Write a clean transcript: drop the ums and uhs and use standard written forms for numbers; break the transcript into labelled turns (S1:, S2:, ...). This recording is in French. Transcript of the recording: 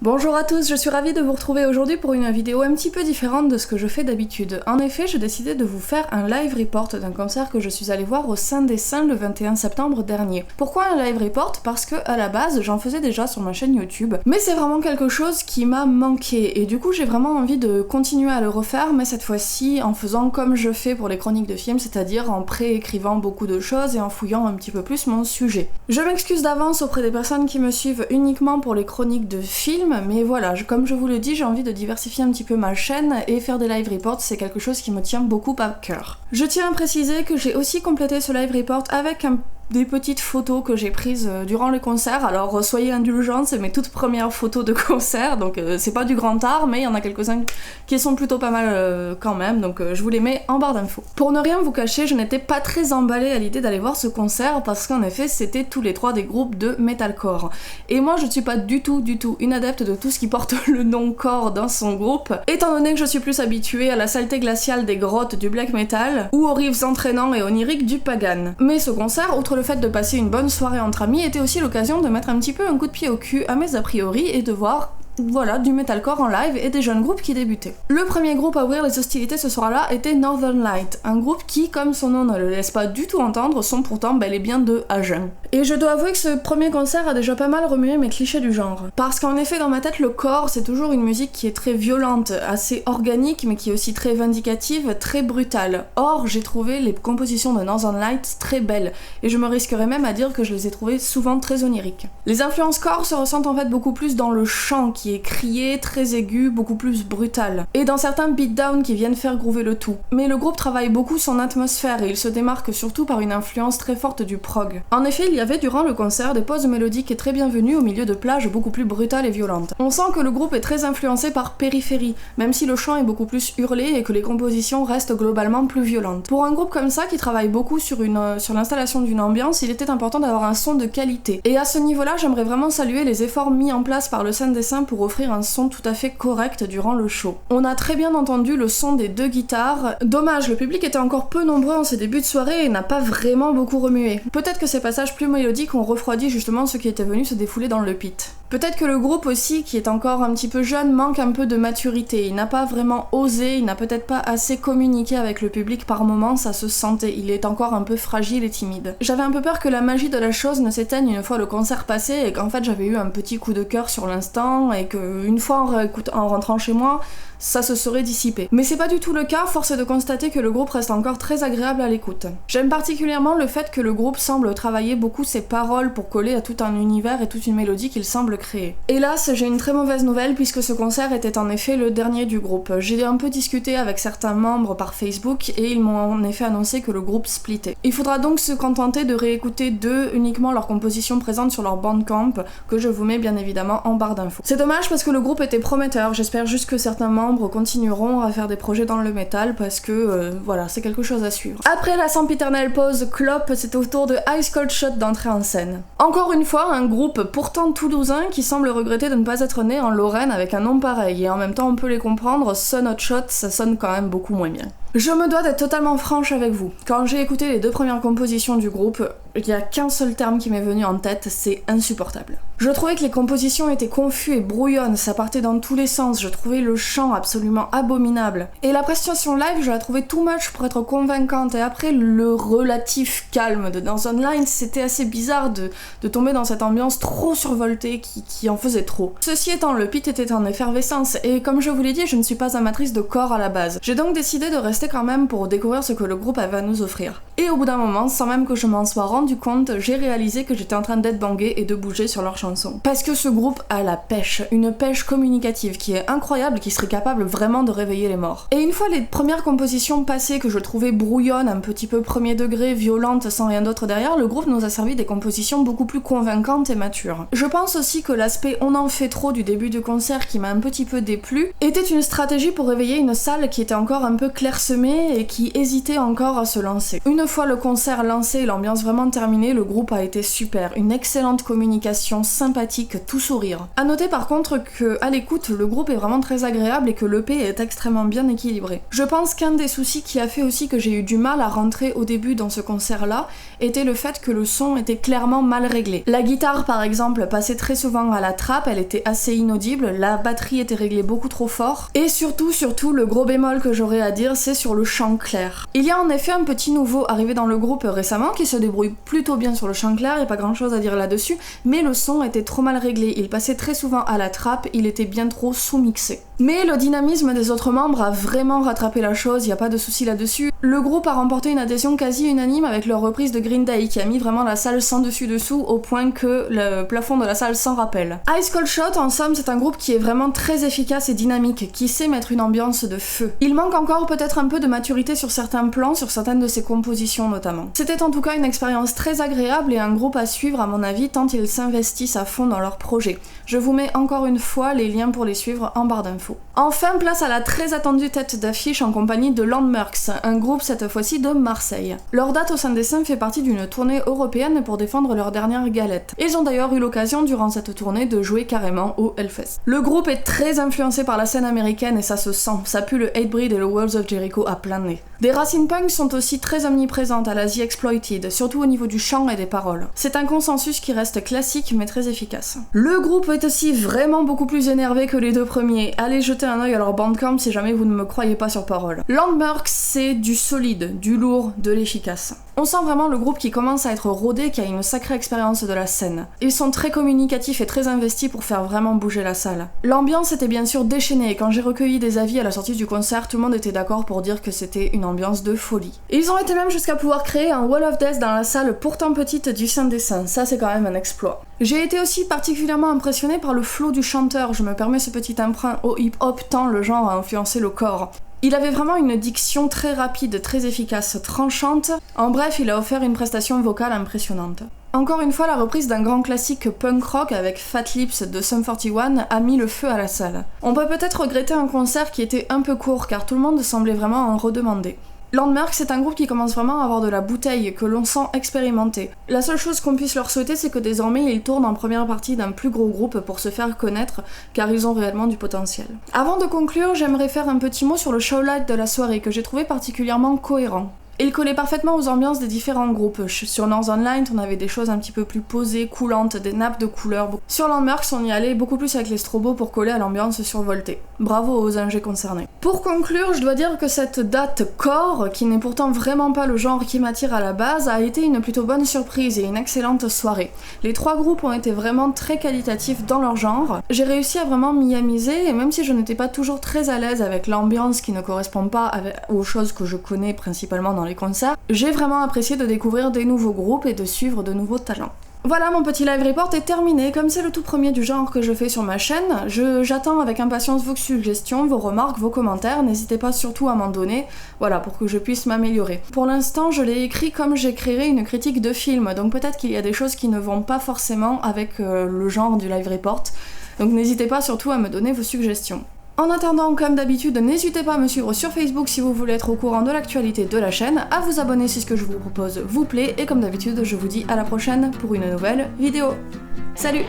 S1: Bonjour à tous, je suis ravie de vous retrouver aujourd'hui pour une vidéo un petit peu différente de ce que je fais d'habitude. En effet, j'ai décidé de vous faire un live report d'un concert que je suis allée voir au Saint-Dessin le 21 septembre dernier. Pourquoi un live report? Parce que à la base, j'en faisais déjà sur ma chaîne YouTube, mais c'est vraiment quelque chose qui m'a manqué, et du coup j'ai vraiment envie de continuer à le refaire, mais cette fois-ci en faisant comme je fais pour les chroniques de films, c'est-à-dire en préécrivant beaucoup de choses et en fouillant un petit peu plus mon sujet. Je m'excuse d'avance auprès des personnes qui me suivent uniquement pour les chroniques de films, mais voilà, comme je vous le dis, j'ai envie de diversifier un petit peu ma chaîne et faire des live reports, c'est quelque chose qui me tient beaucoup à cœur. Je tiens à préciser que j'ai aussi complété ce live report avec des petites photos que j'ai prises durant le concert, alors soyez indulgents, c'est mes toutes premières photos de concert, donc c'est pas du grand art, mais il y en a quelques-uns qui sont plutôt pas mal quand même, donc je vous les mets en barre d'infos. Pour ne rien vous cacher, je n'étais pas très emballée à l'idée d'aller voir ce concert, parce qu'en effet c'était tous les trois des groupes de metalcore. Et moi je ne suis pas du tout une adepte de tout ce qui porte le nom core dans son groupe, étant donné que je suis plus habituée à la saleté glaciale des grottes du black metal, ou aux riffs entraînants et oniriques du pagan. Mais ce concert, outre le fait de passer une bonne soirée entre amis, était aussi l'occasion de mettre un petit peu un coup de pied au cul à mes a priori et de voir voilà, du metalcore en live et des jeunes groupes qui débutaient. Le premier groupe à ouvrir les hostilités ce soir-là était Northern Light, un groupe qui, comme son nom ne le laisse pas du tout entendre, sont pourtant bel et bien de Agen. Et je dois avouer que ce premier concert a déjà pas mal remué mes clichés du genre. Parce qu'en effet, dans ma tête, le core, c'est toujours une musique qui est très violente, assez organique, mais qui est aussi très vindicative, très brutale. Or, j'ai trouvé les compositions de Northern Light très belles, et je me risquerais même à dire que je les ai trouvées souvent très oniriques. Les influences core se ressentent en fait beaucoup plus dans le chant, qui est crié, très aigu, beaucoup plus brutal. Et dans certains beatdowns qui viennent faire groover le tout. Mais le groupe travaille beaucoup son atmosphère et il se démarque surtout par une influence très forte du prog. En effet, il y avait durant le concert des pauses mélodiques et très bienvenues au milieu de plages beaucoup plus brutales et violentes. On sent que le groupe est très influencé par Périphérie, même si le chant est beaucoup plus hurlé et que les compositions restent globalement plus violentes. Pour un groupe comme ça qui travaille beaucoup sur l'installation d'une ambiance, il était important d'avoir un son de qualité. Et à ce niveau-là, j'aimerais vraiment saluer les efforts mis en place par le Saint-Dessin pour offrir un son tout à fait correct durant le show. On a très bien entendu le son des deux guitares. Dommage, le public était encore peu nombreux en ces débuts de soirée et n'a pas vraiment beaucoup remué. Peut-être que ces passages plus mélodiques ont refroidi justement ceux qui étaient venus se défouler dans le pit. Peut-être que le groupe aussi, qui est encore un petit peu jeune, manque un peu de maturité. Il n'a pas vraiment osé, il n'a peut-être pas assez communiqué avec le public par moments, ça se sentait. Il est encore un peu fragile et timide. J'avais un peu peur que la magie de la chose ne s'éteigne une fois le concert passé et qu'en fait j'avais eu un petit coup de cœur sur l'instant et qu'une fois en rentrant chez moi, ça se serait dissipé. Mais c'est pas du tout le cas, force est de constater que le groupe reste encore très agréable à l'écoute. J'aime particulièrement le fait que le groupe semble travailler beaucoup ses paroles pour coller à tout un univers et toute une mélodie qu'il semble créer. Hélas, j'ai une très mauvaise nouvelle puisque ce concert était en effet le dernier du groupe. J'ai un peu discuté avec certains membres par Facebook et ils m'ont en effet annoncé que le groupe splittait. Il faudra donc se contenter de réécouter uniquement leurs compositions présentes sur leur Bandcamp, que je vous mets bien évidemment en barre d'infos. C'est dommage parce que le groupe était prometteur, j'espère juste que certains membres continueront à faire des projets dans le métal parce que voilà, c'est quelque chose à suivre. Après la sempiternelle pause clope, c'est au tour de Ice Cold Shot d'entrer en scène. Encore une fois, un groupe pourtant toulousain qui semble regretter de ne pas être né en Lorraine avec un nom pareil, et en même temps on peut les comprendre, Son Hot Shot, ça sonne quand même beaucoup moins bien. Je me dois d'être totalement franche avec vous. Quand j'ai écouté les deux premières compositions du groupe, il n'y a qu'un seul terme qui m'est venu en tête, c'est insupportable. Je trouvais que les compositions étaient confuses et brouillonnes, ça partait dans tous les sens, je trouvais le chant absolument abominable. Et la prestation live, je la trouvais too much pour être convaincante, et après le relatif calme de Northern Light, c'était assez bizarre de tomber dans cette ambiance trop survoltée qui en faisait trop. Ceci étant, le pit était en effervescence, et comme je vous l'ai dit, je ne suis pas amatrice de corps à la base. J'ai donc décidé de rester quand même pour découvrir ce que le groupe avait à nous offrir. Et au bout d'un moment, sans même que je m'en sois rendu compte, j'ai réalisé que j'étais en train d'headbanger et de bouger sur leurs chansons. Parce que ce groupe a la pêche, une pêche communicative qui est incroyable, qui serait capable vraiment de réveiller les morts. Et une fois les premières compositions passées que je trouvais brouillonnes, un petit peu premier degré, violentes, sans rien d'autre derrière, le groupe nous a servi des compositions beaucoup plus convaincantes et matures. Je pense aussi que l'aspect on en fait trop du début du concert qui m'a un petit peu déplu était une stratégie pour réveiller une salle qui était encore un peu clairsemée et qui hésitait encore à se lancer. Une fois le concert lancé et l'ambiance vraiment terminée, le groupe a été super. Une excellente communication sympathique, tout sourire. A noter par contre que à l'écoute, le groupe est vraiment très agréable et que l'EP est extrêmement bien équilibré. Je pense qu'un des soucis qui a fait aussi que j'ai eu du mal à rentrer au début dans ce concert-là était le fait que le son était clairement mal réglé. La guitare par exemple passait très souvent à la trappe, elle était assez inaudible, la batterie était réglée beaucoup trop fort, et surtout, le gros bémol que j'aurais à dire, c'est sur le chant clair. Il y a en effet un petit nouveau arrivé dans le groupe récemment qui se débrouille plutôt bien sur le chant clair, y a pas grand chose à dire là-dessus, mais le son était trop mal réglé, il passait très souvent à la trappe, il était bien trop sous-mixé. Mais le dynamisme des autres membres a vraiment rattrapé la chose, y a pas de souci là-dessus. Le groupe a remporté une adhésion quasi unanime avec leur reprise de Green Day qui a mis vraiment la salle sans dessus-dessous au point que le plafond de la salle s'en rappelle. Ice Cold Shot, en somme, c'est un groupe qui est vraiment très efficace et dynamique, qui sait mettre une ambiance de feu. Il manque encore peut-être un peu de maturité sur certains plans, sur certaines de ses compositions notamment. C'était en tout cas une expérience très agréable et un groupe à suivre à mon avis tant ils s'investissent à fond dans leurs projets. Je vous mets encore une fois les liens pour les suivre en barre d'infos. Enfin, place à la très attendue tête d'affiche en compagnie de Landmerks, un groupe cette fois-ci de Marseille. Leur date au sein des Saints fait partie d'une tournée européenne pour défendre leur dernière galette. Ils ont d'ailleurs eu l'occasion durant cette tournée de jouer carrément au Hellfest. Le groupe est très influencé par la scène américaine et ça se sent, ça pue le Hatebreed et le Walls of Jericho à plein nez. Des racines punk sont aussi très omniprésentes à la The Exploited, surtout au niveau du chant et des paroles. C'est un consensus qui reste classique mais très efficace. Le groupe est aussi vraiment beaucoup plus énervé que les deux premiers. Allez jeter un œil à leur bandcamp si jamais vous ne me croyez pas sur parole. Landmerks, c'est du solide, du lourd, de l'efficace. On sent vraiment le groupe qui commence à être rodé, qui a une sacrée expérience de la scène. Ils sont très communicatifs et très investis pour faire vraiment bouger la salle. L'ambiance était bien sûr déchaînée et quand j'ai recueilli des avis à la sortie du concert, tout le monde était d'accord pour dire que c'était une ambiance de folie. Ils ont été même jusqu'à pouvoir créer un Wall of Death dans la salle pourtant petite du Saint des Saints, ça c'est quand même un exploit. J'ai été aussi particulièrement impressionnée par le flow du chanteur, je me permets ce petit emprunt au hip-hop tant le genre a influencé le corps. Il avait vraiment une diction très rapide, très efficace, tranchante. En bref, il a offert une prestation vocale impressionnante. Encore une fois, la reprise d'un grand classique punk rock avec Fat Lips de Sum 41 a mis le feu à la salle. On peut peut-être regretter un concert qui était un peu court car tout le monde semblait vraiment en redemander. Landmerks, c'est un groupe qui commence vraiment à avoir de la bouteille, que l'on sent expérimenté. La seule chose qu'on puisse leur souhaiter, c'est que désormais ils tournent en première partie d'un plus gros groupe pour se faire connaître, car ils ont réellement du potentiel. Avant de conclure, j'aimerais faire un petit mot sur le showlight de la soirée, que j'ai trouvé particulièrement cohérent. Il collait parfaitement aux ambiances des différents groupes. Sur Northern Light, on avait des choses un petit peu plus posées, coulantes, des nappes de couleurs. Sur Landmerks, on y allait beaucoup plus avec les strobos pour coller à l'ambiance survoltée. Bravo aux ingés concernés. Pour conclure, je dois dire que cette date core, qui n'est pourtant vraiment pas le genre qui m'attire à la base, a été une plutôt bonne surprise et une excellente soirée. Les trois groupes ont été vraiment très qualitatifs dans leur genre. J'ai réussi à vraiment m'y amuser et même si je n'étais pas toujours très à l'aise avec l'ambiance qui ne correspond pas aux choses que je connais principalement dans les concerts, j'ai vraiment apprécié de découvrir des nouveaux groupes et de suivre de nouveaux talents. Voilà, mon petit live report est terminé. Comme c'est le tout premier du genre que je fais sur ma chaîne, j'attends avec impatience vos suggestions, vos remarques, vos commentaires. N'hésitez pas surtout à m'en donner, voilà, pour que je puisse m'améliorer. Pour l'instant, je l'ai écrit comme j'écrirais une critique de film, donc peut-être qu'il y a des choses qui ne vont pas forcément avec le genre du live report. Donc n'hésitez pas surtout à me donner vos suggestions. En attendant, comme d'habitude, n'hésitez pas à me suivre sur Facebook si vous voulez être au courant de l'actualité de la chaîne, à vous abonner si ce que je vous propose vous plaît, et comme d'habitude, je vous dis à la prochaine pour une nouvelle vidéo. Salut!